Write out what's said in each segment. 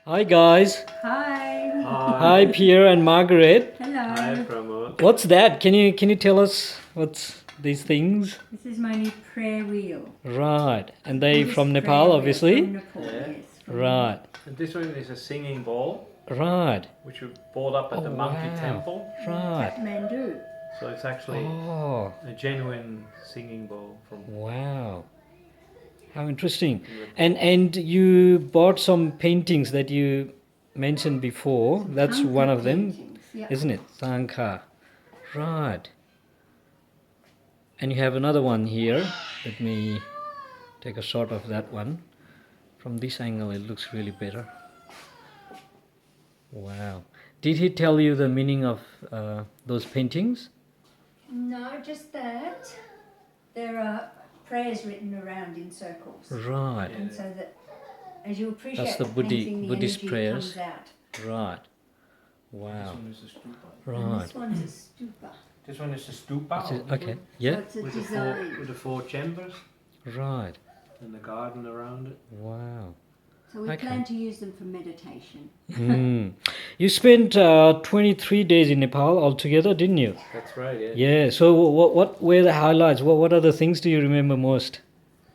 Hi guys. Hi. Hi Pierre and Margaret. Hello. Hi, Pramod. What's that? Can you tell us what's these things? This is my new prayer wheel. Right. And they Buddhist from prayer Nepal wheel obviously? From Nepal, Yeah. yes. From Right. And this one is a singing bowl, Right. which we bought up at the monkey wow. temple. Right. Kathmandu. So it's actually Oh, a genuine singing bowl from. wow. How interesting. And you bought some paintings that you mentioned before. That's Thangka one of them, paintings, yep. isn't it? Thangka. Right. And you have another one here. Let me take a shot of that one. From this angle, it looks really better. Wow. Did he tell you the meaning of those paintings? No, just that. There are prayers written around in circles. Right. And so that as you appreciate That's the painting, the Buddhist energy prayers. comes out. Right. This Wow. one is a stupa. And Right. this one's a stupa. This one is a stupa. Is it- obviously, okay. So Yeah. it's a With design. the four chambers Right. and the garden around it. Wow. So we Okay. plan to use them for meditation. Mm. You spent 23 days in Nepal altogether, didn't you? That's right, yeah. Yeah. So what were the highlights? What other things do you remember most?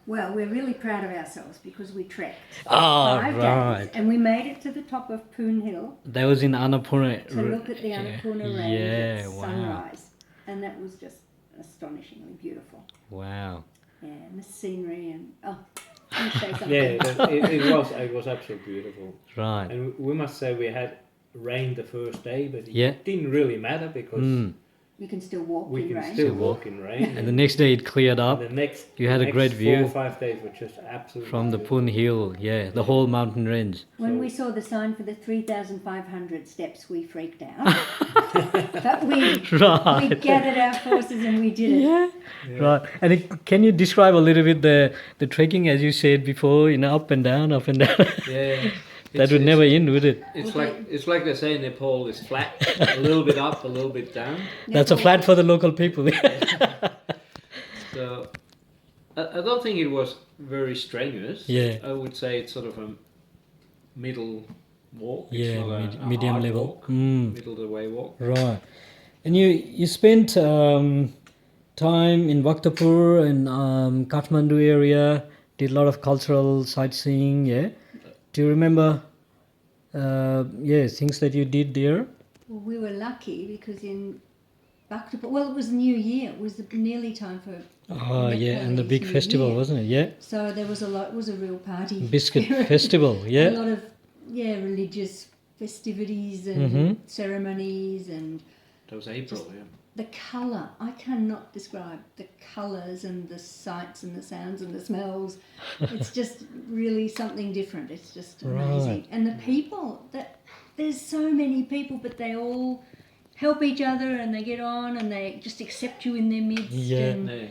Well, we're really proud of ourselves because we trekked Ah, 5 right. days and we made it to the top of Poon Hill That was in Annapurna. to look at the Annapurna Range Yeah, at wow. sunrise. And that was just astonishingly beautiful. Wow. Yeah, and the scenery and you say something. Yeah, it was absolutely beautiful. Right. And we must say we had rain the first day, but it Yeah. didn't really matter because Mm. You can still walk we in can rain. still walk in rain. And the next day it cleared up the next You had a next great 4 view or 5 days were just absolutely from the beautiful. Poon Hill. Yeah, the whole mountain range. When we saw the sign for the 3,500 steps, we freaked out. But we Right. gathered our forces and we did it. Yeah. Right. And can you describe a little bit the trekking as you said before, up and down, up and down? Yeah. That would never end, would it? It's like they say Nepal is flat, a little bit up, a little bit down. That's a flat for the local people. So I don't think it was very strenuous. Yeah. I would say it's sort of a middle walk. It's Yeah, not a medium hard level. walk, Mm. middle of the way walk. Right. And you spent time in Bhaktapur and Kathmandu area, did a lot of cultural sightseeing, yeah? Do you remember, things that you did there? Well, we were lucky because in Bhaktapur, well, it was New Year. It was nearly time for Oh, yeah, and the Nepalese big New festival, Year. wasn't it? Yeah. So there was it was a real party. Biscuit festival, A yeah. lot of religious festivities and Mhm. ceremonies and That was April, yeah. the colour. I cannot describe the colours and the sights and the sounds and the smells. It's just really something different. It's just amazing. Right. And the people there's so many people, but they all help each other and they get on and they just accept you in their midst. Yeah. Yeah.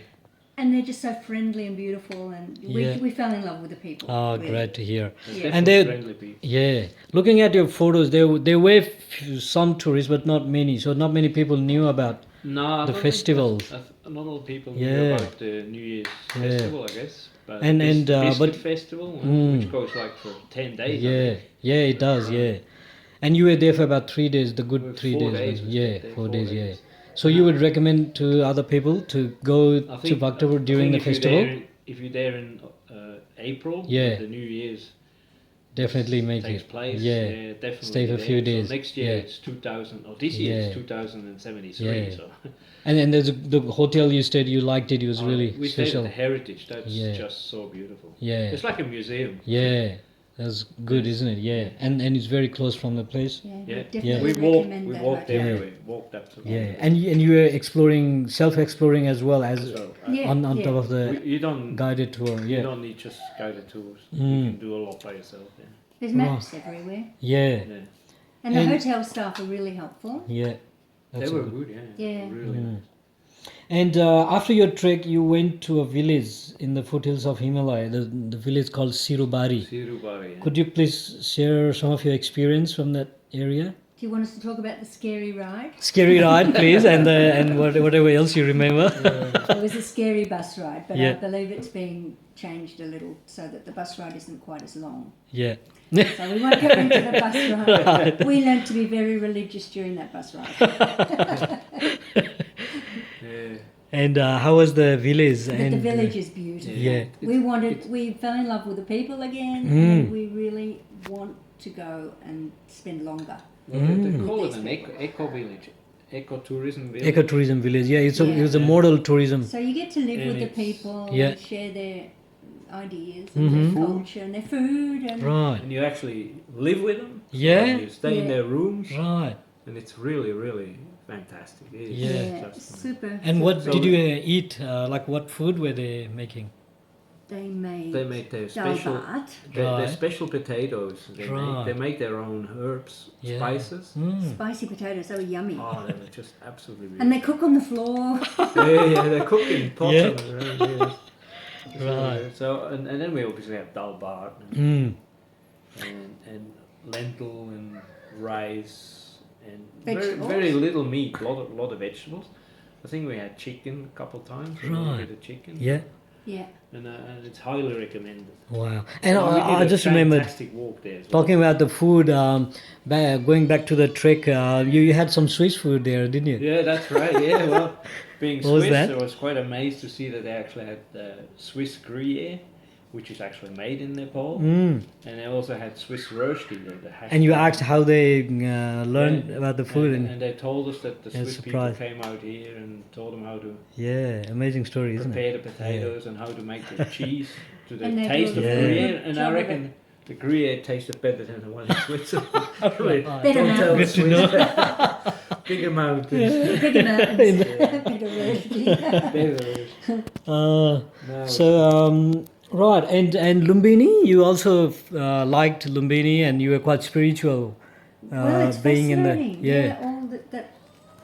And they're just so friendly and beautiful, and Yeah. we fell in love with the people. Oh, really. great to hear. Yeah. And Definitely they- friendly people. Yeah, looking at your photos, there were some tourists, but not many. So not many people knew about. No, I The don't think festivals. not all people Yeah. knew about the New Year's Yeah. festival, I guess. But And, Biscuit but- festival, Mm. which goes like for 10 days. I Yeah, think. yeah, it does. Yeah, and you were there for about 3 days. The good Well, 3 4 days. days was- we yeah, stayed there, 4 days. 4 Yeah. days. So you would recommend to other people to go I to think- Bhaktapur I during the think festival? If you're there in April, Yeah. when the New Year's Definitely make takes it. place, Yeah. definitely Stay for a there. few So days. next year Yeah. it's 2000, or this year Yeah. it's 2073. Yeah. So And there's the hotel you stayed. You liked it. It was really we stayed special. at the Heritage. That's Yeah. just so beautiful. Yeah. It's like a museum. Yeah, that's good, isn't it? Yeah, and it's very close from the place. Yeah, Yeah. we definitely We recommend we that walked hotel. everywhere. Walked up to Yeah, and you were exploring, self-exploring as well as So, Yeah, on yeah. top of the you don't guided tour. you Yeah, don't need just guided tours. Mm. You can do a lot by yourself. Yeah. There's maps everywhere, yeah, Yeah. and the And- hotel staff are really helpful. yeah. They That's were good. good. Yeah. Yeah. Really. Mm. And after your trek, you went to a village in the foothills of Himalaya, the village called Sirubari. Sirubari. Yeah. Could you please share some of your experience from that area? Do you want us to talk about the scary ride? Scary ride, please, and whatever else you remember. It was a scary bus ride, but Yeah. I believe it's been changed a little so that the bus ride isn't quite as long. Yeah. So we won't get into the bus ride. We learned to be very religious during that bus ride. Yeah. And how was the village? But and the village is beautiful. Yeah. We fell in love with the people again, and we really want to go and spend longer. Well, they call With it an these people. eco village, ecotourism village. ecotourism village. Yeah, it was a Yeah. model tourism. So you get to live And with the it's- people, Yeah. and share their ideas and their culture and their food. And Right. And you actually live with them. So Yeah. you stay in Yeah. their rooms, Right. and it's really, really fantastic. It is Yeah. just super. And what So- did you eat? Like what food were they making? They made They make their dal special, bhat. their Right. special potatoes. They Right. make their own herbs, Yeah. spices. Mm. Spicy potatoes, they were yummy. Oh, they were just absolutely And they beautiful. cook on the floor. Yeah, they cook in pots. Yeah. And, yes. Right. So and then we obviously have dal bhat Mm. and lentil and rice and Vegetables? very little meat, lot of vegetables. I think we had chicken a couple of times. Right. We did a chicken. Yeah. Yeah. And it's highly recommended. Wow. And So we did I a just remembered fantastic walk there as well. talking about the food. Going back to the trek, you had some Swiss food there, didn't you? Yeah, that's right. Yeah, well, being What was Swiss, that? I was quite amazed to see that they actually had Swiss Gruyere, which is actually made in Nepal, Mm. and they also had Swiss rösti. The hash And you brown. asked how they learned Yeah. about the food, and and they told us that the Yeah, Swiss surprised. people came out here and told them how to yeah, amazing story, isn't prepare it? the potatoes and how to make the cheese to the And they taste do of a Gruyere. good And job I of reckon the Gruyere tasted better than the one in Switzerland. Better Don't tell the mountains. Swiss. Bigger mountains. Bigger mountains. Bigger roasty. Better. Uh, No. so right, and Lumbini, you also liked Lumbini, and you were quite spiritual, Well, it's being in the fascinating.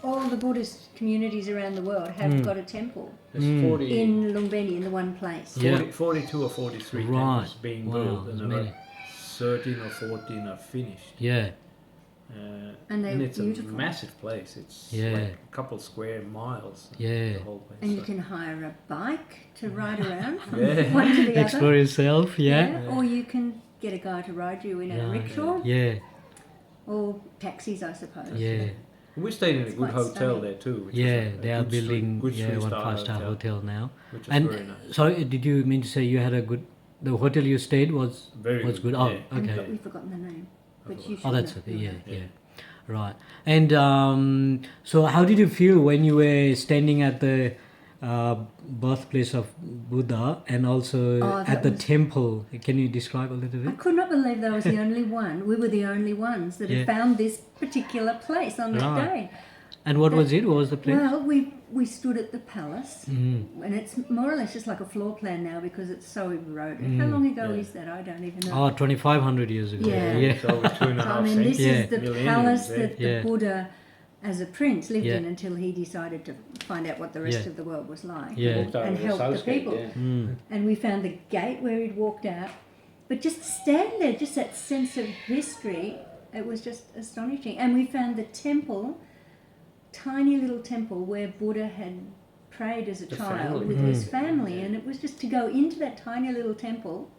All the Buddhist communities around the world have got a temple There's 40, in Lumbini, in the one place. Yeah. 42 or 43 Right. temples being Wow, built, that's and about amazing. 13 or 14 are finished. Yeah, And they're it's beautiful. a massive place. It's Yeah. like a couple square miles. Yeah. The whole place. And you So- can hire a bike to ride around from Yeah. one to the explore other. yourself. Yeah, Or you can get a guy to ride you in a Right. rickshaw yeah, or taxis, I suppose. yeah. We stayed in a It's good quite hotel stunning. there too. Which Yeah, was a they are good building good one three-star 5-star hotel now. which is And very nice. sorry, did you mean to say you had a good? The hotel you stayed was Very was good, good. Oh, yeah. okay. We've forgotten the name, but you should Oh, that's know. okay. Yeah, yeah. Right. And so, how did you feel when you were standing at the birthplace of Buddha and also Oh, at that the was- temple? Can you describe a little I bit? could not believe that I was the only one. We were the only ones that Yeah. had found this particular place on that Right. day. And what was it? What was the place? Well, we stood at the palace, Mm. and it's more or less just like a floor plan now because it's so eroded. How long ago Yeah. is that? I don't even know. Oh, 2,500 years ago. Yeah. Yeah. It's over 2.5 So, I mean, this Yeah. is the Millenniums, palace yeah. that the Yeah. Buddha, as a prince, lived Yeah. in until he decided to find out what the rest Yeah. of the world was like. Yeah. Walked out And of the help the house gate, people. yeah. Mm. And we found the gate where he'd walked out. But just to stand there, just that sense of history, it was just astonishing. And we found the temple, tiny little temple where Buddha had prayed as a The child family. with his family. And it was just to go into that tiny little temple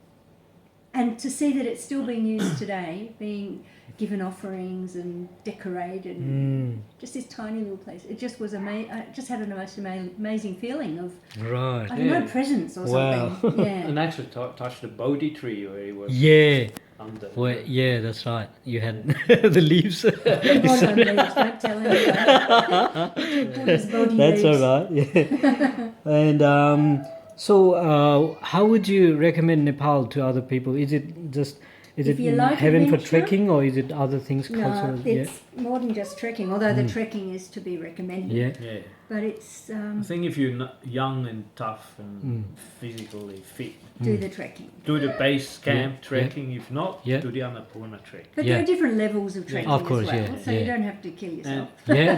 and to see that it's still being used today, being given offerings and decorated. Mm. Just this tiny little place. It just was amazing. I just had a most amazing feeling of, Right. I don't know, Yeah. presence or Wow. something. Yeah. And actually touched the Bodhi tree where he was Yeah. under. Well, yeah, that's right. You had the leaves. Hold on, leaves, don't tell anyone. Buddha's body That's leaves. all right. Yeah. And so, how would you recommend Nepal to other people? Is it just If you like heaven for adventure- trekking, or is it other things? No, Cultural? it's more than just trekking, although the trekking is to be recommended. Yeah. Yeah. But it's I think if you're young and tough and physically fit, do the trekking. do the base camp Yeah. trekking. If not, Yeah. do the Annapurna trek. But Yeah. there are different levels of trekking Of course, as well, yeah, so yeah. you don't have to kill yourself. And Yeah,